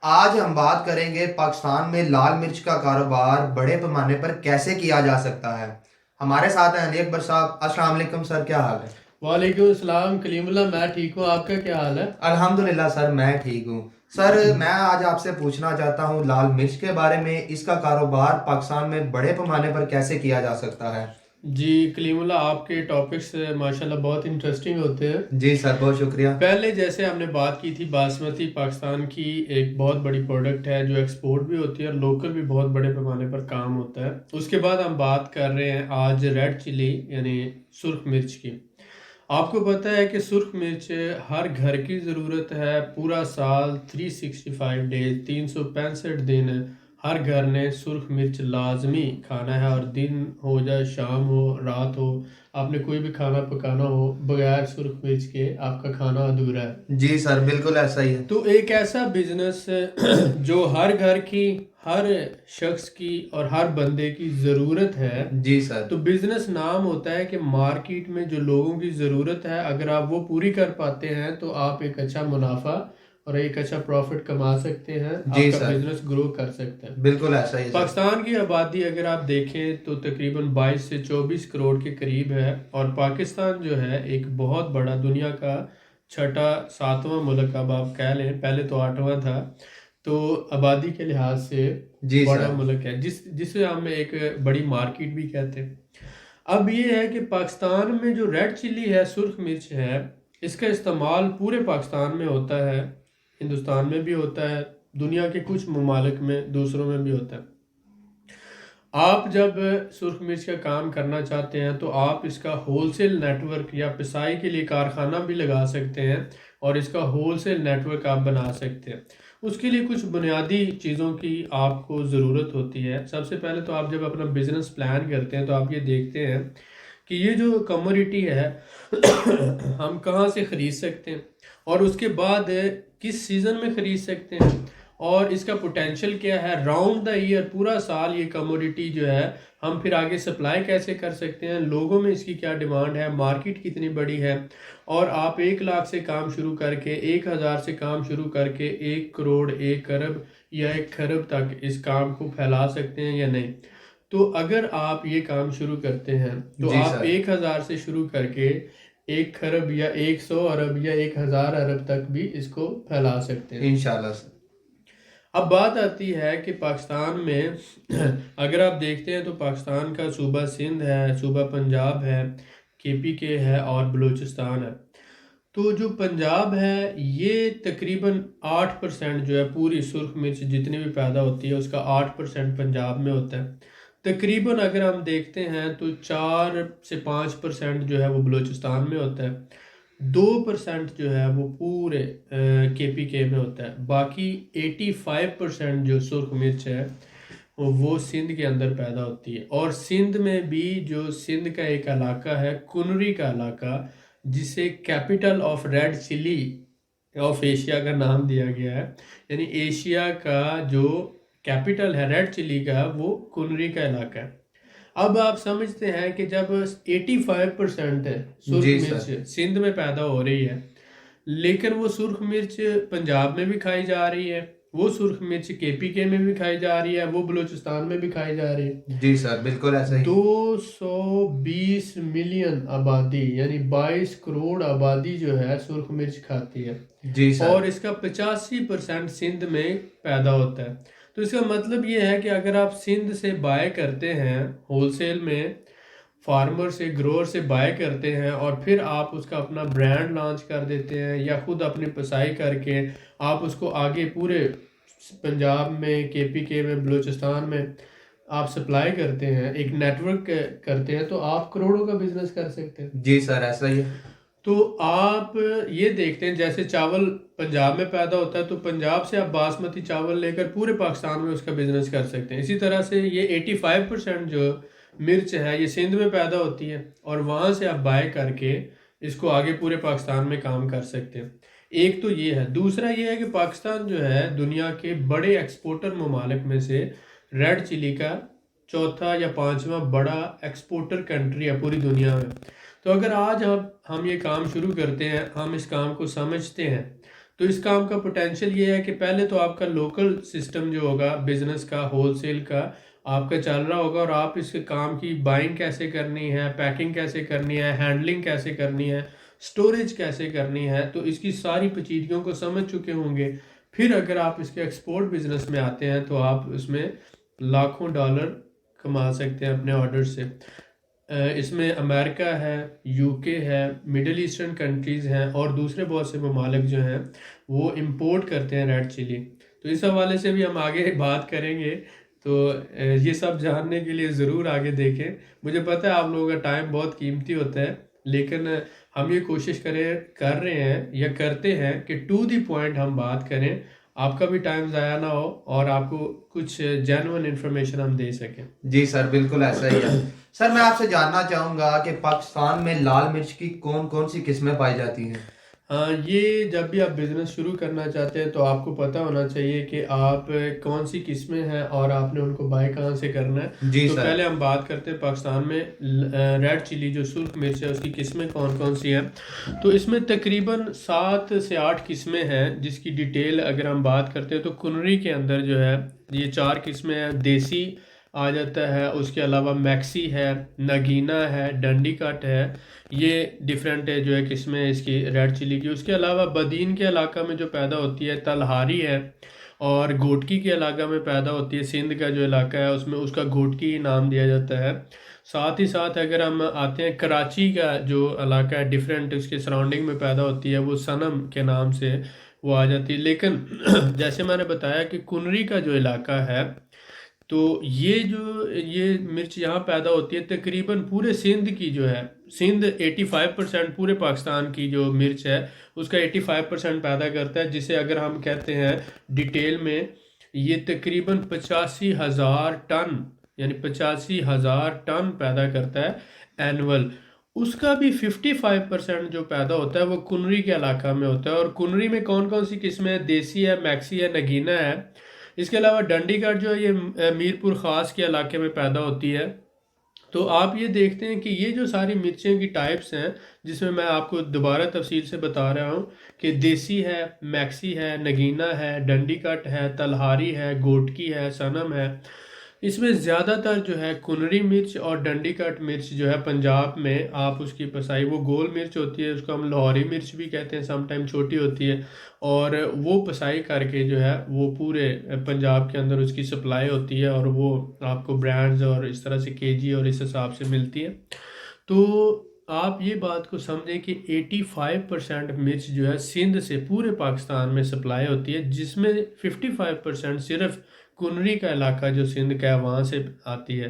आज हम बात करेंगे पाकिस्तान में लाल मिर्च का कारोबार बड़े पैमाने पर कैसे किया जा सकता है। हमारे साथ हैं अली अकबर साहब। अस्सलाम वालेकुम सर, क्या हाल है? वालेकुम अस्सलाम कलीमुल्लाह। मैं ठीक हूँ, आपका क्या हाल है? अल्हम्दुलिल्लाह सर, मैं ठीक हूँ। सर, मैं आज आपसे पूछना चाहता हूँ लाल मिर्च के बारे में। इसका कारोबार पाकिस्तान में बड़े पैमाने पर कैसे किया जा सकता है? जी कलीमुल्लाह, आपके टॉपिक्स माशाल्लाह बहुत इंटरेस्टिंग होते हैं। जी सर, बहुत शुक्रिया। पहले जैसे हमने बात की थी, बासमती पाकिस्तान की एक बहुत बड़ी प्रोडक्ट है जो एक्सपोर्ट भी होती है और लोकल भी बहुत बड़े पैमाने पर काम होता है। उसके बाद हम बात कर रहे हैं आज रेड चिली यानी सुर्ख मिर्च की। आपको पता है कि सुर्ख मिर्च हर घर की ज़रूरत है। पूरा साल 365 डेज 365 दिन हर घर ने सुर्ख मिर्च लाजमी खाना है। और दिन हो जाए, शाम हो, रात हो, आपने कोई भी खाना पकाना हो, बगैर सुर्ख मिर्च के आपका खाना अधूरा है। जी सर, बिल्कुल ऐसा ही है। तो एक ऐसा बिजनेस जो हर घर की, हर शख्स की और हर बंदे की ज़रूरत है। जी सर। तो बिजनेस नाम होता है कि मार्केट में जो लोगों की ज़रूरत है, अगर आप वो पूरी कर पाते हैं तो आप एक अच्छा मुनाफा और एक अच्छा प्रॉफिट कमा सकते हैं। जी आपका सर, बिजनेस ग्रो कर सकते हैं। बिल्कुल ऐसा ही है सर। पाकिस्तान की आबादी अगर आप देखें तो तकरीबन 22 से 24 करोड़ के करीब है। और पाकिस्तान जो है एक बहुत बड़ा दुनिया का छठा सातवां मुल्क, अब आप कह लें, पहले तो आठवां था। तो आबादी के लिहाज से जी बड़ा सर। मुल्क है, जिसे हम एक बड़ी मार्केट भी कहते हैं। अब ये है कि पाकिस्तान में जो रेड चिल्ली है, सुर्ख मिर्च है, इसका इस्तेमाल पूरे पाकिस्तान में होता है, हिंदुस्तान में भी होता है, दुनिया के कुछ ममालिक में दूसरों में भी होता है। आप जब सुर्ख मिर्च का काम करना चाहते हैं तो आप इसका होलसेल नेटवर्क या पिसाई के लिए कारखाना भी लगा सकते हैं और इसका होलसेल नेटवर्क आप बना सकते हैं। उसके लिए कुछ बुनियादी चीज़ों की आपको ज़रूरत होती है। सबसे पहले तो आप जब अपना बिजनेस प्लान करते हैं तो आप ये देखते हैं कि ये जो कमोडिटी है हम कहाँ से ख़रीद सकते हैं, और उसके बाद किस सीज़न में ख़रीद सकते हैं, और इसका पोटेंशियल क्या है राउंड द ईयर, पूरा साल ये कमोडिटी जो है हम फिर आगे सप्लाई कैसे कर सकते हैं, लोगों में इसकी क्या डिमांड है, मार्केट कितनी बड़ी है। और आप 1 लाख से काम शुरू करके, 1,000 से काम शुरू करके 1 करोड़, 1 अरब या 1 खरब तक इस काम को फैला सकते हैं या नहीं। तो अगर आप ये काम शुरू करते हैं तो जी आप सर। 1,000 से शुरू करके 1 खरब या 100 अरब या 1,000 अरब तक भी इसको फैला सकते हैं। इंशाल्लाह सर। अब बात आती है कि पाकिस्तान में अगर आप देखते हैं तो पाकिस्तान का सूबा सिंध है, सूबा पंजाब है, केपीके है और बलूचिस्तान है। तो जो पंजाब है ये तकरीबन 8% जो है, पूरी सुर्ख मिर्च जितनी भी पैदा होती है उसका 8% पंजाब में होता है। तकरीबन अगर हम देखते हैं तो 4 से 5% जो है वो बलूचिस्तान में होता है। 2% जो है वो पूरे केपीके में होता है। बाकी 85% जो सुर्ख मिर्च है वो सिंध के अंदर पैदा होती है। और सिंध में भी जो सिंध का एक इलाका है, कुनरी का इलाका, जिसे capital of red chilli of Asia का नाम दिया गया है, यानी एशिया का जो कैपिटल है रेड चिली का, वो कुनरी का इलाका है। अब आप समझते हैं कि जब 85% है सुर्ख जी मिर्च सर। सिंध में पैदा हो रही है, लेकिन वो सुर्ख मिर्च पंजाब में भी खाई जा रही है, वो सुर्ख मिर्च केपीके में भी खाई जा रही है, वो बलूचिस्तान में भी खाई जा रही है। जी सर, बिल्कुल ऐसा ही। 220 मिलियन आबादी यानी 22 करोड़ आबादी जो है सुर्ख मिर्च खाती है। जी सर। और इसका 85% सिंध में पैदा होता है। तो इसका मतलब ये है कि अगर आप सिंध से बाय करते हैं होलसेल में, फार्मर से, ग्रोअर से बाय करते हैं, और फिर आप उसका अपना ब्रांड लॉन्च कर देते हैं या खुद अपनी पसाई करके आप उसको आगे पूरे पंजाब में, केपीके में, बलूचिस्तान में आप सप्लाई करते हैं, एक नेटवर्क करते हैं, तो आप करोड़ों का बिजनेस कर सकते हैं। जी सर, ऐसा ही है। तो आप ये देखते हैं जैसे चावल पंजाब में पैदा होता है तो पंजाब से आप बासमती चावल लेकर पूरे पाकिस्तान में उसका बिजनेस कर सकते हैं। इसी तरह से ये 85% जो मिर्च है ये सिंध में पैदा होती है और वहाँ से आप बाय करके इसको आगे पूरे पाकिस्तान में काम कर सकते हैं। एक तो ये है। दूसरा ये है कि पाकिस्तान जो है दुनिया के बड़े एक्सपोर्टर ममालिक में से रेड चिली का चौथा या पांचवा बड़ा एक्सपोर्टर कंट्री है पूरी दुनिया में। तो अगर आज हम ये काम शुरू करते हैं, हम इस काम को समझते हैं, तो इस काम का पोटेंशियल ये है कि पहले तो आपका लोकल सिस्टम जो होगा बिजनेस का, होलसेल का आपका चल रहा होगा, और आप इसके काम की बाइंग कैसे करनी है, पैकिंग कैसे करनी है, हैंडलिंग कैसे करनी है, स्टोरेज कैसे करनी है, तो इसकी सारी पेचीदगियों को समझ चुके होंगे। फिर अगर आप इसके एक्सपोर्ट बिजनेस में आते हैं तो आप उसमें लाखों डॉलर कमा सकते हैं अपने ऑर्डर से। इसमें अमेरिका है, यूके है, मिडिल ईस्टर्न कंट्रीज़ हैं, और दूसरे बहुत से ममालिक जो हैं वो इंपोर्ट करते हैं रेड चिली। तो इस हवाले से भी हम आगे बात करेंगे। तो ये सब जानने के लिए ज़रूर आगे देखें। मुझे पता है आप लोगों का टाइम बहुत कीमती होता है, लेकिन हम ये कोशिश कर रहे हैं या करते हैं कि टू दी पॉइंट हम बात करें, आपका भी टाइम ज़ाया ना हो और आपको कुछ जेन्युइन इंफॉर्मेशन हम दे सकें। जी सर, बिल्कुल ऐसा ही है। सर मैं आपसे जानना चाहूँगा कि पाकिस्तान में लाल मिर्च की कौन कौन सी किस्में पाई जाती हैं? हाँ, ये जब भी आप बिज़नेस शुरू करना चाहते हैं तो आपको पता होना चाहिए कि आप कौन सी किस्में हैं और आपने उनको बाय कहाँ से करना है। जी तो सर। पहले हम बात करते हैं पाकिस्तान में रेड चिली जो सुर्ख मिर्च है उसकी किस्में कौन कौन सी हैं। तो इसमें तकरीबन 7 से 8 किस्में हैं, जिसकी डिटेल अगर हम बात करते हैं तो कुनरी के अंदर जो है ये 4 किस्में हैं। देसी आ जाता है, उसके अलावा मैक्सी है, नगीना है, डंडी कट है, ये डिफरेंट है जो है किस्में इसकी रेड चिली की। उसके अलावा बदीन के इलाका में जो पैदा होती है तलहारी है, और घोटकी के इलाका में पैदा होती है। सिंध का जो इलाका है उसमें उसका घोटकी ही नाम दिया जाता है। साथ ही साथ अगर हम आते हैं कराची का जो इलाका है डिफरेंट, उसके सराउंडिंग में पैदा होती है, वो सनम के नाम से वो आ जाती है। लेकिन जैसे मैंने बताया कि कुनरी का जो इलाका है, तो ये मिर्च यहाँ पैदा होती है तकरीबन पूरे सिंध की जो है, सिंध 85% पूरे पाकिस्तान की जो मिर्च है उसका 85% पैदा करता है, जिसे अगर हम कहते हैं डिटेल में, ये तकरीबन 85,000 टन, यानी 85,000 टन पैदा करता है एनुअल। उसका भी 55% जो पैदा होता है वो कुनरी के इलाका में होता है। और कुनरी में कौन कौन सी किस्में हैं? देसी है, मैक्सी है, नगीना है। इसके अलावा डंडीगढ़ जो है ये मीरपुर ख़ास के इलाके में पैदा होती है। तो आप ये देखते हैं कि ये जो सारी मिर्चें की टाइप्स हैं, जिसमें मैं आपको दोबारा तफसील से बता रहा हूँ कि देसी है, मैक्सी है, नगीना है, डंडी कट है, तलहारी है, गोटकी है, सनम है। इसमें ज़्यादातर जो है कुनरी मिर्च और डंडी कट मिर्च जो है पंजाब में आप उसकी पसाई, वो गोल मिर्च होती है, उसको हम लाहौरी मिर्च भी कहते हैं, समटाइम छोटी होती है, और वो पसाई करके जो है वो पूरे पंजाब के अंदर उसकी सप्लाई होती है, और वो आपको ब्रांड्स और इस तरह से केजी और इस हिसाब से मिलती है। तो आप ये बात को समझें कि 85% मिर्च जो है सिंध से पूरे पाकिस्तान में सप्लाई होती है, जिसमें 55% सिर्फ कुनरी का इलाका जो सिंध का है वहाँ से आती है।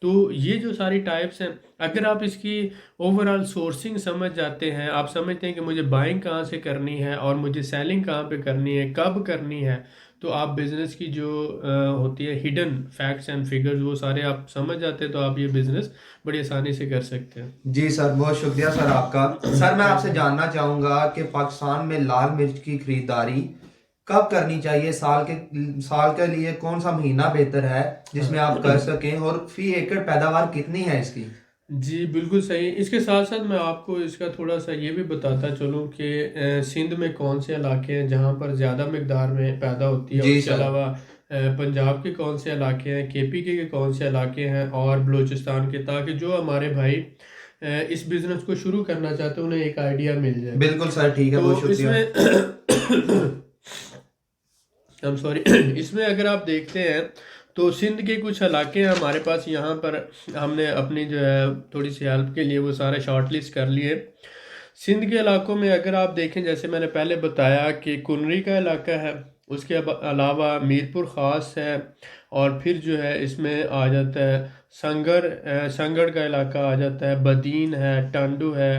तो ये जो सारी टाइप्स हैं, अगर आप इसकी ओवरऑल सोर्सिंग समझ जाते हैं, आप समझते हैं कि मुझे बाइंग कहाँ से करनी है और मुझे सेलिंग कहाँ पे करनी है, कब करनी है, तो आप बिज़नेस की जो होती है हिडन फैक्ट्स एंड फिगर्स वो सारे आप समझ जाते हैं, तो आप ये बिज़नेस बड़ी आसानी से कर सकते हैं। जी सर, बहुत शुक्रिया सर आपका। सर मैं आपसे जानना चाहूँगा कि पाकिस्तान में लाल मिर्च की खरीदारी कब करनी चाहिए? साल के लिए कौन सा महीना बेहतर है जिसमें आप कर सकें, और फी एकड़ पैदावार कितनी है इसकी? जी बिल्कुल सही। इसके साथ साथ मैं आपको इसका थोड़ा सा ये भी बताता चलूँ कि सिंध में कौन से इलाके हैं जहाँ पर ज़्यादा मकदार में पैदा होती है। जी उसके सर। अलावा पंजाब के कौन से इलाके हैं, केपी के कौन से इलाके हैं, और बलूचिस्तान के, ताकि जो हमारे भाई इस बिज़नेस को शुरू करना चाहते हैं उन्हें एक आइडिया मिल जाए। बिल्कुल सर, ठीक है, बहुत तो शुक्रिया। इसमें I'm सॉरी इसमें अगर आप देखते हैं तो सिंध के कुछ इलाके हैं हमारे पास, यहाँ पर हमने अपनी जो है थोड़ी सी हेल्प के लिए वो सारे शॉर्ट लिस्ट कर लिए। सिंध के इलाकों में अगर आप देखें, जैसे मैंने पहले बताया कि कुनरी का इलाका है, उसके अलावा मीरपुर ख़ास है, और फिर जो है इसमें आ जाता है संगड़ का इलाका आ जाता है, बदीन है, टांडू है,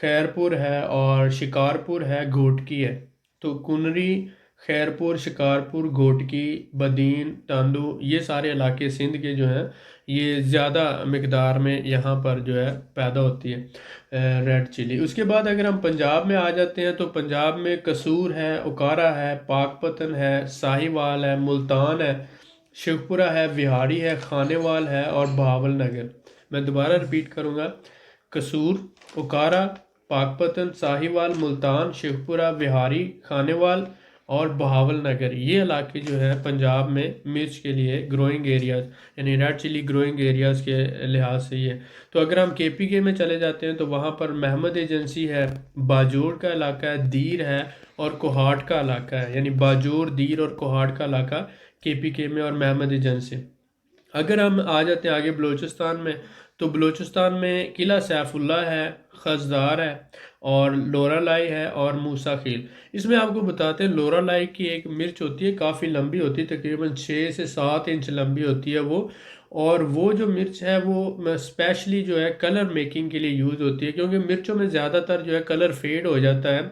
खैरपुर है, और शिकारपुर है, घोटकी है। तो कुनरी, खैरपुर, शिकारपुर, घोटकी, बदीन, टांडू, ये सारे इलाके सिंध के जो हैं ये ज़्यादा मकदार में यहाँ पर जो है पैदा होती है रेड चिली। उसके बाद अगर हम पंजाब में आ जाते हैं तो पंजाब में कसूर है, उकारा है, पाकपतन है, साहिवाल है, मुल्तान है, शिवपुरा है, विहाड़ी है, खानेवाल है, और बहावल नगर। मैं दोबारा रिपीट करूँगा, कसूर, उकारा, पाकपतन, साहिवाल, मुल्तान, शेखपुरा, बिहारी, खानेवाल और बहावल नगर, ये इलाके जो है पंजाब में मिर्च के लिए ग्रोइंग एरियाज, यानी रेड चिली ग्रोइंग एरियाज के लिहाज से ये। तो अगर हम KPK में चले जाते हैं तो वहाँ पर महमद एजेंसी है, बाजूर का इलाका है, दीर है और कोहाट का इलाका है, यानी बाजूर, दीर और कोहाट का इलाका KPK में और महमद एजेंसी। अगर हम आ जाते हैं आगे बलूचिस्तान में, तो बलूचिस्तान में किला सैफुल्ला है, खजदार है और लोरालाई है और मूसा खील। इसमें आपको बताते हैं लोरालाई की एक मिर्च होती है, काफ़ी लंबी होती है, तकरीबन 6 से 7 इंच लंबी होती है वो। और वो जो मिर्च है वो स्पेशली जो है कलर मेकिंग के लिए यूज़ होती है, क्योंकि मिर्चों में ज़्यादातर जो है कलर फेड हो जाता है।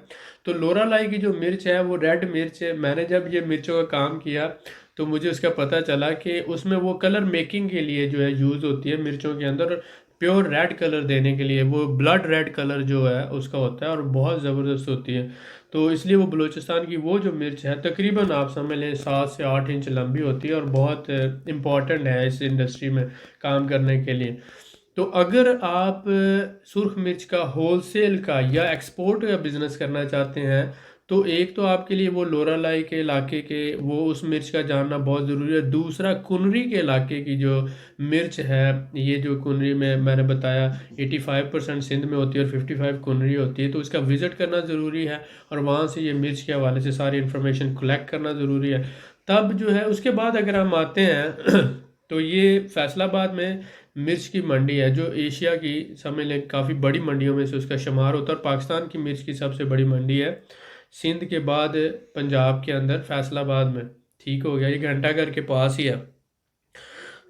तो लोरालाई की जो मिर्च है वो रेड मिर्च है। मैंने जब ये मिर्चों का काम किया तो मुझे उसका पता चला कि उसमें वो कलर मेकिंग के लिए जो है यूज़ होती है मिर्चों के अंदर, प्योर रेड कलर देने के लिए, वो ब्लड रेड कलर जो है उसका होता है और बहुत ज़बरदस्त होती है। तो इसलिए वो बलूचिस्तान की वो जो मिर्च है तकरीबन आप समझ लें 7 से 8 इंच लंबी होती है और बहुत इम्पॉर्टेंट है इस इंडस्ट्री में काम करने के लिए। तो अगर आप सुर्ख मिर्च का होलसेल का या एक्सपोर्ट का बिज़नेस करना चाहते हैं तो एक तो आपके लिए वो लोरालाई के इलाके के वो उस मिर्च का जानना बहुत ज़रूरी है। दूसरा कुनरी के इलाके की जो मिर्च है, ये जो कुनरी में मैंने बताया 85% सिंध में होती है और 55 कुनरी होती है, तो इसका विज़िट करना ज़रूरी है और वहाँ से ये मिर्च के हवाले से सारी इन्फॉर्मेशन कलेक्ट करना ज़रूरी है। तब जो है उसके बाद अगर हम आते हैं तो ये फैसलाबाद में मिर्च की मंडी है जो एशिया की समझ लें काफ़ी बड़ी मंडियों में से उसका शुमार होता है और पाकिस्तान की मिर्च की सबसे बड़ी मंडी है। सिंध के बाद पंजाब के अंदर फैसलाबाद में, ठीक हो गया, ये घंटाघर के पास ही है।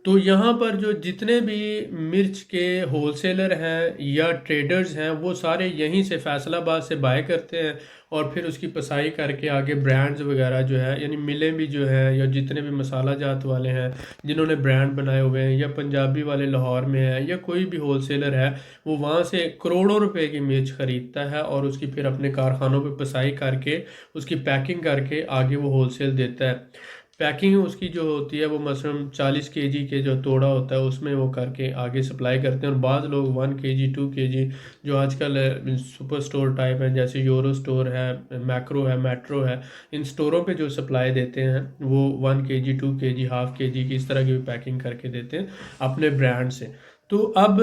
तो यहाँ पर जो जितने भी मिर्च के होलसेलर हैं या ट्रेडर्स हैं वो सारे यहीं से फैसलाबाद से बाय करते हैं और फिर उसकी पसाई करके आगे ब्रांड्स वगैरह जो है, यानी मिलें भी जो है या जितने भी मसाला जात वाले हैं जिन्होंने ब्रांड बनाए हुए हैं या पंजाबी वाले लाहौर में है या कोई भी होलसेलर है, वो वहाँ से करोड़ों रुपए की मिर्च ख़रीदता है और उसकी फिर अपने कारखानों पे पसाई करके उसकी पैकिंग करके आगे वो होलसेल देता है। पैकिंग उसकी जो होती है वो मसलन 40 केजी के जो तोड़ा होता है उसमें वो करके आगे सप्लाई करते हैं और बाद लोग 1 केजी 2 केजी जो आजकल सुपर स्टोर टाइप है जैसे यूरो स्टोर है, मैक्रो है, मेट्रो है, इन स्टोरों पे जो सप्लाई देते हैं वो 1 केजी 2 केजी हाफ केजी की इस तरह की भी पैकिंग करके देते हैं अपने ब्रांड से। तो अब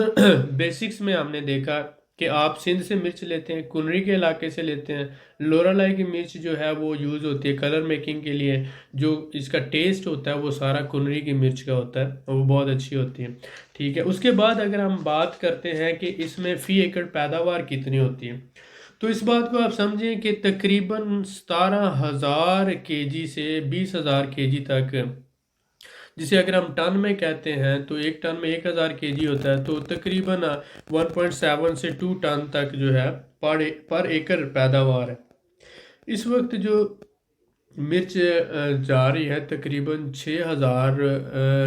बेसिक्स में हमने देखा कि आप सिंध से मिर्च लेते हैं, कुनरी के इलाके से लेते हैं, लोरालाई की मिर्च जो है वो यूज़ होती है कलर मेकिंग के लिए, जो इसका टेस्ट होता है वो सारा कुनरी की मिर्च का होता है और वो बहुत अच्छी होती है। ठीक है, उसके बाद अगर हम बात करते हैं कि इसमें फ़ी एकड़ पैदावार कितनी होती है, तो इस बात को आप समझें कि तकरीबन 17,000 केजी से 20,000 केजी तक, जिसे अगर हम टन में कहते हैं तो एक टन में 1,000 केजी होता है, तो तकरीबन 1.7 से 2 टन तक जो है पर एकड़ पैदावार है। इस वक्त जो मिर्च जा रही है तकरीबन 6,000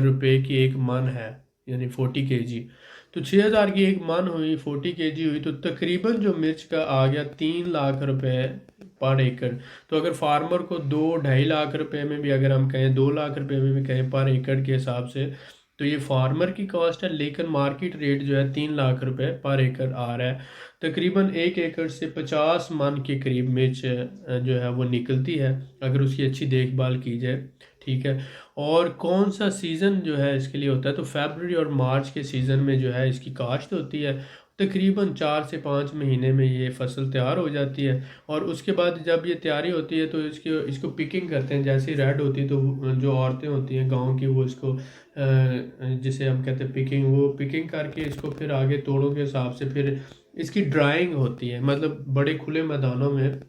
रुपये की एक मन है, यानी 40 केजी। तो 6,000 की एक मन हुई, 40 केजी हुई, तो तकरीबन जो मिर्च का आ गया 3 लाख रुपए पर एकड़। तो अगर फार्मर को 2-2.5 लाख रुपए में भी अगर हम कहें, 2 लाख रुपए में भी कहें पर एकड़ के हिसाब से, तो ये फार्मर की कॉस्ट है, लेकिन मार्केट रेट जो है 3 लाख रुपए पर एकड़ आ रहा है। तकरीबन 1 एकड़ से 50 मन के करीब मिर्च जो है वो निकलती है अगर उसकी अच्छी देखभाल की जाए। ठीक है, और कौन सा सीज़न जो है इसके लिए होता है, तो फरवरी और मार्च के सीज़न में जो है इसकी काश्त होती है। तकरीबन 4 से 5 महीने में ये फसल तैयार हो जाती है और उसके बाद जब ये तैयारी होती है तो इसको पिकिंग करते हैं। जैसे रेड होती है तो जो औरतें होती हैं गांव की वो इसको जिसे हम कहते हैं पिकिंग, वो पिकिंग करके इसको फिर आगे तोड़ों के हिसाब से फिर इसकी ड्राइंग होती है, मतलब बड़े खुले मैदानों में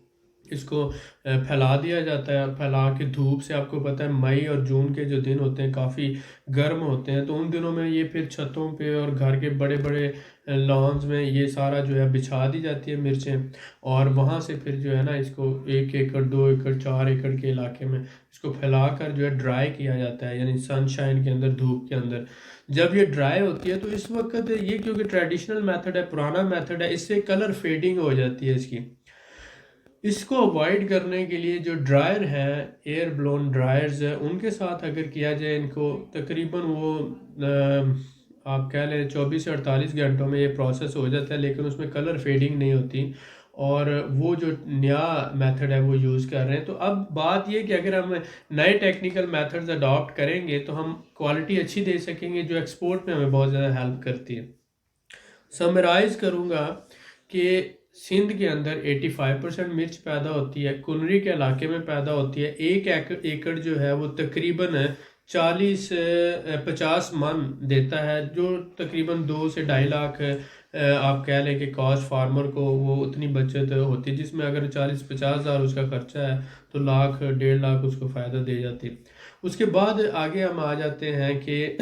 इसको फैला दिया जाता है। फैला के धूप से, आपको पता है मई और जून के जो दिन होते हैं काफ़ी गर्म होते हैं, तो उन दिनों में ये फिर छतों पे और घर के बड़े बड़े लॉन्स में ये सारा जो है बिछा दी जाती है मिर्चें, और वहाँ से फिर जो है ना इसको 1 एकड़ 2 एकड़ 4 एकड़ के इलाके में इसको फैला कर जो है ड्राई किया जाता है, यानी सनशाइन के अंदर, धूप के अंदर। जब ये ड्राई होती है तो इस वक्त ये क्योंकि ट्रेडिशनल मेथड है, पुराना मेथड है, इससे कलर फेडिंग हो जाती है इसकी। इसको अवॉइड करने के लिए जो ड्रायर है, एयर ब्लोन ड्रायर्स है, उनके साथ अगर किया जाए इनको, तकरीबन वो आप कह लें 24 से 48 घंटों में ये प्रोसेस हो जाता है, लेकिन उसमें कलर फेडिंग नहीं होती, और वो जो नया मेथड है वो यूज़ कर रहे हैं। तो अब बात ये कि अगर हम नए टेक्निकल मेथड्स अडॉप्ट करेंगे तो हम क्वालिटी अच्छी दे सकेंगे, जो एक्सपोर्ट में हमें बहुत ज़्यादा हेल्प करती है। समराइज़ करूँगा कि सिंध के अंदर 85% मिर्च पैदा होती है, कुनरी के इलाके में पैदा होती है। एक एकड़ जो है वो तकरीबन 50 मन देता है, जो तकरीबन 2 से 2.5 लाख आप कह लें कि कॉस्ट फार्मर को वो उतनी बचत होती है, जिसमें अगर 40-50 हज़ार उसका खर्चा है तो 1-1.5 लाख उसको फ़ायदा दे जाती है। उसके बाद आगे हम आ जाते हैं कि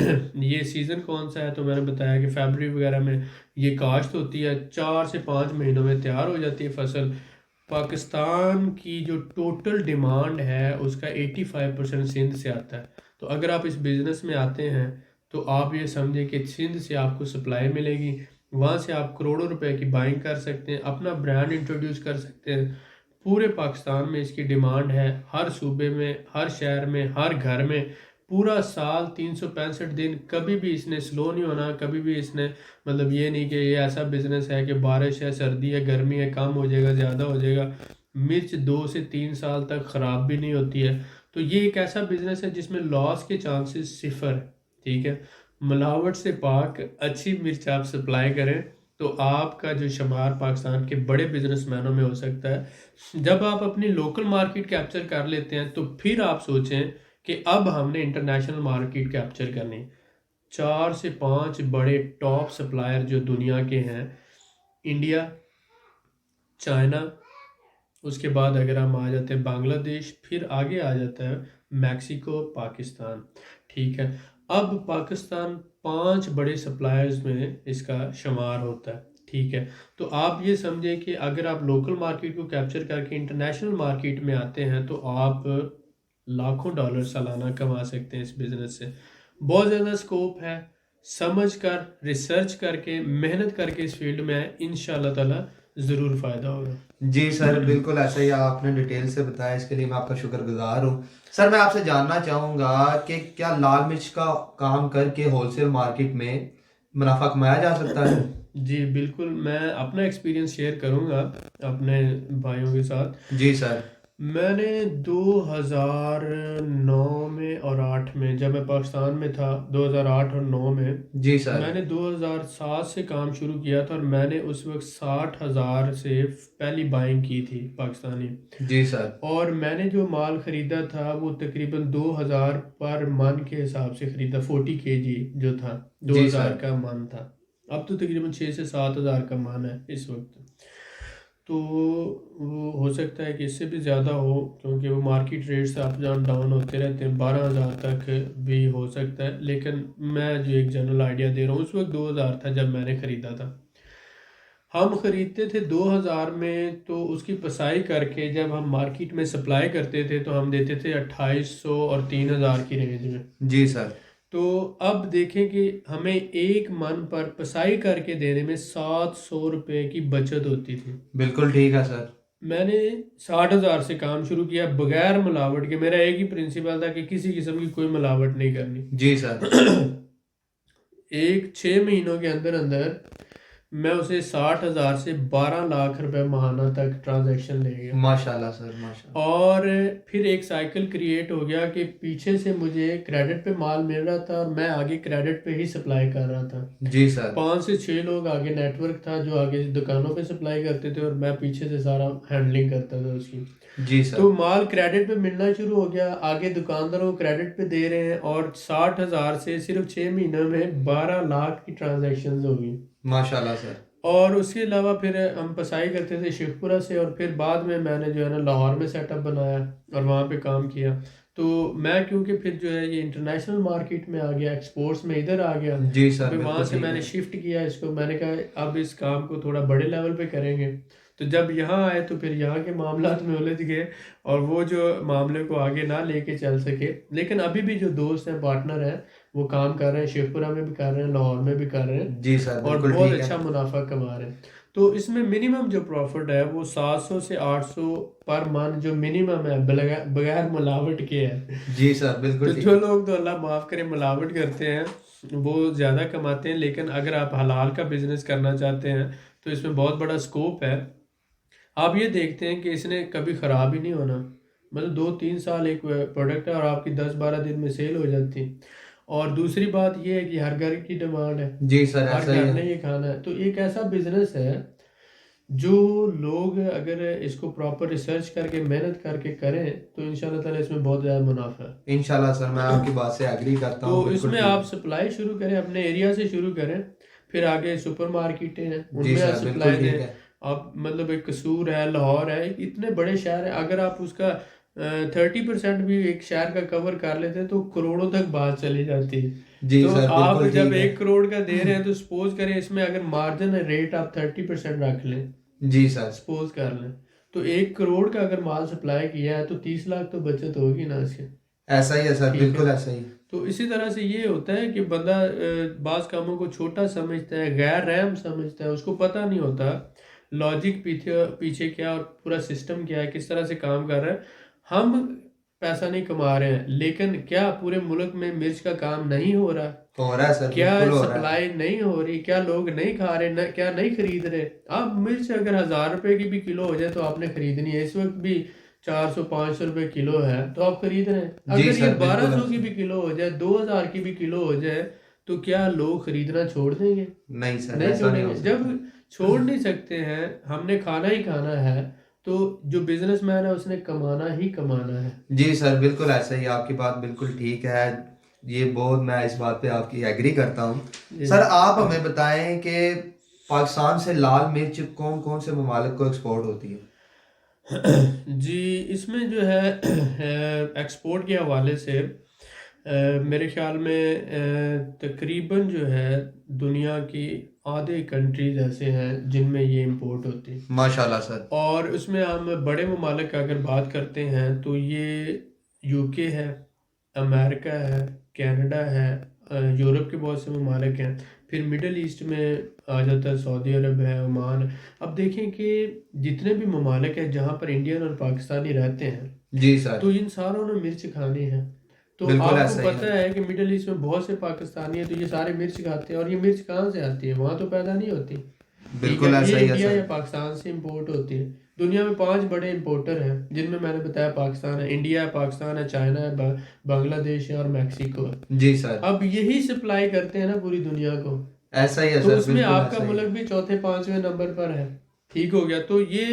ये सीज़न कौन सा है, तो मैंने बताया कि फरवरी वगैरह में ये काश्त होती है, 4 से 5 महीनों में तैयार हो जाती है फसल। पाकिस्तान की जो टोटल डिमांड है उसका 85% सिंध से आता है। तो अगर आप इस बिज़नेस में आते हैं तो आप ये समझें कि सिंध से आपको सप्लाई मिलेगी, वहाँ से आप करोड़ों रुपए की बाइंग कर सकते हैं, अपना ब्रांड इंट्रोड्यूस कर सकते हैं। पूरे पाकिस्तान में इसकी डिमांड है, हर सूबे में, हर शहर में, हर घर में। पूरा साल 365 दिन कभी भी इसने स्लो नहीं होना, कभी भी इसने मतलब ये नहीं कि ये ऐसा बिजनेस है कि बारिश है, सर्दी है, गर्मी है, कम हो जाएगा, ज़्यादा हो जाएगा। मिर्च 2 से 3 साल तक ख़राब भी नहीं होती है। तो ये एक ऐसा बिजनेस है जिसमें लॉस के चांसेस सिफर है। ठीक है, मिलावट से पाक अच्छी मिर्च आप सप्लाई करें तो आपका जो शुमार पाकिस्तान के बड़े बिजनेसमैनों में हो सकता है। जब आप अपनी लोकल मार्केट कैप्चर कर लेते हैं तो फिर आप सोचें कि अब हमने इंटरनेशनल मार्केट कैप्चर करनी। 4 से 5 बड़े टॉप सप्लायर जो दुनिया के हैं, इंडिया, चाइना, उसके बाद अगर हम आ जाते हैं बांग्लादेश, फिर आगे आ जाता है मैक्सिको, पाकिस्तान। ठीक है, अब पाकिस्तान 5 बड़े सप्लायर्स में इसका शुमार होता है। ठीक है, तो आप ये समझें कि अगर आप लोकल मार्केट को कैप्चर करके इंटरनेशनल मार्केट में आते हैं तो आप लाखों डॉलर सालाना कमा सकते हैं इस बिज़नेस से। बहुत ज़्यादा स्कोप है, समझ कर, रिसर्च करके, मेहनत करके इस फील्ड में आए, इंशाल्लाह ताला ज़रूर फ़ायदा होगा। जी सर, बिल्कुल ऐसा ही आपने डिटेल से बताया, इसके लिए मैं आपका शुक्रगुजार हूँ। सर मैं आपसे जानना चाहूँगा कि क्या लाल मिर्च का काम करके होलसेल मार्केट में मुनाफा कमाया जा सकता है? जी बिल्कुल, मैं अपना एक्सपीरियंस शेयर करूँगा अपने भाइयों के साथ। जी सर। मैंने 2009 में और 8 में, जब मैं पाकिस्तान में था 2008 और 9 में, जी सर। मैंने 2007 से काम शुरू किया था, और मैंने उस वक्त 60,000 से पहली बाइंग की थी पाकिस्तानी। जी सर। और मैंने जो माल ख़रीदा था वो तकरीबन 2000 पर मन के हिसाब से ख़रीदा, 40 kg जो था जी 2000 सर। का मन था। अब तो तकरीबन 6 से 7 हज़ार का मन है इस वक्त। तो वो हो सकता है कि इससे भी ज़्यादा हो, क्योंकि वो मार्केट रेट्स अप डाउन होते रहते हैं। 12,000 तक भी हो सकता है, लेकिन मैं जो एक जनरल आइडिया दे रहा हूँ, उस वक्त 2000 था जब मैंने ख़रीदा था। हम ख़रीदते थे 2000 में, तो उसकी पसाई करके जब हम मार्केट में सप्लाई करते थे तो हम देते थे 2800 और 3000 की रेंज में। जी सर। तो अब देखें कि हमें एक मन पर पसाई करके देने में 700 रुपये की बचत होती थी। बिल्कुल ठीक है सर। मैंने 60,000 से काम शुरू किया बगैर मिलावट के। मेरा एक ही प्रिंसिपल था कि किसी किस्म की कोई मिलावट नहीं करनी। जी सर। एक 6 महीनों के अंदर अंदर मैं उसे 60,000 से 12 लाख रुपए महाना तक ट्रांजैक्शन ले गया। माशाल्लाह सर, माशाल्लाह। और फिर एक साइकिल क्रिएट हो गया कि पीछे से मुझे क्रेडिट पे माल मिल रहा था और मैं आगे क्रेडिट पे ही सप्लाई कर रहा था। जी सर। 5 से 6 लोग आगे नेटवर्क था जो आगे दुकानों पे सप्लाई करते थे, और मैं पीछे से सारा हैंडलिंग करता था उसकी। जी सर। तो माल क्रेडिट पे मिलना शुरू हो गया, आगे दुकानदारों को क्रेडिट पे दे रहे हैं, और 60,000 से सिर्फ 6 महीनों में 12 लाख की ट्रांजैक्शंस हो गई। माशाल्लाह सर। और उसके अलावा फिर हम पसाई करते थे शेखपुरा से, और फिर बाद में मैंने जो है ना लाहौर में सेटअप बनाया और वहाँ पे काम किया। तो मैं क्योंकि फिर जो है ये इंटरनेशनल मार्केट में आ गया, एक्सपोर्ट्स में इधर आ गया, जी सर। फिर वहाँ बिल्कुल से ठीक मैंने है। शिफ्ट किया इसको। मैंने कहा अब इस काम को थोड़ा बड़े लेवल पे करेंगे। तो जब यहाँ आए तो फिर यहाँ के मामलात में उलझ गए, और वो जो मामले को आगे ना लेके चल सके। लेकिन अभी भी जो दोस्त हैं, पार्टनर हैं, वो काम कर रहे हैं, शेखपुरा में भी कर रहे हैं, लाहौर में भी कर रहे हैं, जी सर। और बिल्कुल बहुत ठीक है। अच्छा मुनाफा कमा रहे हैं। तो इसमें मिनिमम जो प्रॉफिट है वो 700 से 800 पर मन जो मिनिमम है बगैर मिलावट के है। जी सर तो बिल्कुल जो ठीक। लोग तो अल्लाह माफ़ करे मिलावट करते हैं वो ज़्यादा कमाते हैं, लेकिन अगर आप हलाल का बिजनेस करना चाहते हैं तो इसमें बहुत बड़ा स्कोप है। आप ये देखते हैं कि इसने कभी ख़राब ही नहीं होना, मतलब 2-3 साल एक प्रोडक्ट है और आपकी 10-12 दिन में सेल हो जाती है। और दूसरी बात ये है कि हर घर की डिमांड है, जी सर हर ऐसा ही घर है। ने ये खाना है। तो एक ऐसा बिजनेस है जो लोग अगर इसको प्रॉपर रिसर्च करके मेहनत करके करें तो इंशाल्लाह ताला इसमें बहुत ज़्यादा मुनाफा है। इंशाल्लाह सर मैं आपकी बात से एग्री करता तो हूँ, बिल्कुल इसमें ठीक आप है। सप्लाई शुरू करें, अपने एरिया से शुरू करें, फिर आगे सुपर मार्केटें हैं जी उनमें आप सर बिल्कुल सप्लाई ठीक दें। है। आप मतलब एक कसूर है, लाहौर है, इतने बड़े शहर है, अगर आप उसका 30% भी एक शहर का कवर कर लेते हैं तो करोड़ों तक बात चली जाती है। जी तो सर आप बिल्कुल जब ठीक है। 1 करोड़ का दे रहे हैं तो सपोज करें इसमें अगर मार्जिन रेट आप 30% रख लें, जी सर सपोज कर लें, तो 1 करोड़ का अगर माल सप्लाई किया है तो 30 लाख तो बचत होगी ना इससे। ऐसा ही है सर, ठीक है। बिल्कुल ऐसा ही। तो इसी तरह से ये होता है कि बंदा बाज कामों को छोटा समझता है, गैर रहम समझता है, उसको पता नहीं होता लॉजिक पीछे पीछे क्या और पूरा सिस्टम क्या है, किस तरह से काम कर रहा है। हम पैसा नहीं कमा रहे हैं, लेकिन क्या पूरे मुल्क में मिर्च का काम नहीं हो रहा? हो रहा है सर, क्या बिल्कुल हो रहा है। सप्लाई नहीं हो रही? क्या लोग नहीं खा रहे क्या नहीं खरीद रहे? अब मिर्च अगर 1000 रुपए की भी किलो हो जाए तो आपने खरीदनी है। इस वक्त भी 400-500 रुपए किलो है तो आप खरीद रहे हैं। जी अगर ये सर बिल्कुल 1200 की ऐसा। भी किलो हो जाए, 2000 की भी किलो हो जाए, तो क्या लोग खरीदना छोड़ देंगे? नहीं सर नहीं ऐसा नहीं हो छोड़ेंगे। जब सकता। छोड़ नहीं सकते हैं, हमने खाना ही खाना है, तो जो बिजनेसमैन है उसने कमाना ही कमाना है। जी सर बिल्कुल ऐसा ही, आपकी बात बिल्कुल ठीक है। ये बहुत, मैं इस बात पे आपकी एग्री करता हूँ। जी सर आप हमें बताएं कि पाकिस्तान से लाल मिर्च कौन कौन से ममालिक को एक्सपोर्ट होती है? जी, इसमें जो है एक्सपोर्ट के हवाले से मेरे ख्याल में तकरीबन जो है दुनिया की आधे कंट्रीज ऐसे हैं जिनमें ये इंपोर्ट होती है। माशाल्लाह सर। और उसमें हम बड़े ममालिक का अगर बात करते हैं तो ये यूके है, अमेरिका है, कनाडा है, यूरोप के बहुत से ममालिक हैं। फिर मिडल ईस्ट में आ जाता है, सऊदी अरब है, ओमान है। अब देखें कि जितने भी ममालिक हैं जहाँ पर इंडियन और पाकिस्तानी रहते हैं, जी सर तो इन सारों ने मिर्च खानी है। तो बिल्कुल आपको ऐसा ही है। पता है कि मिडल ईस्ट में बहुत से पाकिस्तानी हैं, तो ये सारे मिर्च खाते हैं। और ये मिर्च कहाँ से आती है? वहाँ तो पैदा नहीं होती। ठीक बिल्कुल है, ऐसा ये ही है इंडिया सर। या पाकिस्तान से इंपोर्ट होती है। दुनिया में 5 बड़े इंपोर्टर हैं जिनमें मैंने बताया पाकिस्तान है, इंडिया है, पाकिस्तान है, चाइना है, बांग्लादेश है और मैक्सिको है। जी सर अब यही सप्लाई करते हैं ना पूरी दुनिया को। ऐसा ही है तो सर, उसमें बिल्कुल आपका ऐसा ही है। मुल्क भी चौथे 5वें नंबर पर है। ठीक हो गया। तो ये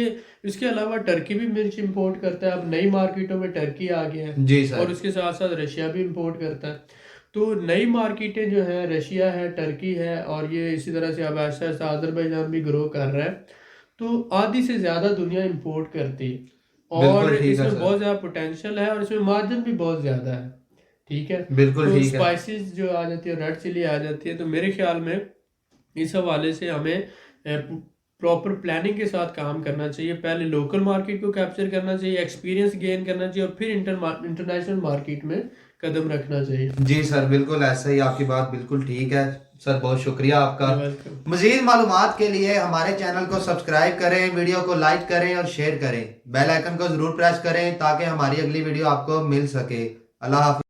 इसके अलावा टर्की भी मिर्च इंपोर्ट करता है। अब नई मार्केटों में टर्की आ गया है जी और सर। उसके साथ साथ रशिया भी इंपोर्ट करता है। तो नई मार्केटें जो हैं रशिया है, टर्की है, और ये इसी तरह से अब ऐसा ऐसा अजरबैजान भी ग्रो कर रहा है। तो आधी से ज़्यादा दुनिया इंपोर्ट करती है और बिल्कुल ठीक है इसमें सर। बहुत ज़्यादा पोटेंशियल है और इसमें मार्जिन भी बहुत ज़्यादा है। ठीक है। बिल्कुल तो ठीक है। स्पाइसेस जो आ जाती है, रेड चिली आ जाती है, तो मेरे ख्याल में इस हवाले से हमें प्रॉपर प्लानिंग के साथ काम करना चाहिए। पहले लोकल मार्केट को कैप्चर करना चाहिए, एक्सपीरियंस गेन करना चाहिए, और फिर इंटरनेशनल मार्केट में कदम रखना चाहिए। जी सर बिल्कुल ऐसा ही, आपकी बात बिल्कुल ठीक है। सर बहुत शुक्रिया आपका। You welcome. मजीद मालूमात के लिए हमारे चैनल को सब्सक्राइब करें, वीडियो को लाइक करें और शेयर करें। बेल आइकन को जरूर प्रेस करें ताकि हमारी अगली वीडियो आपको मिल सके। अल्लाह हाफिज।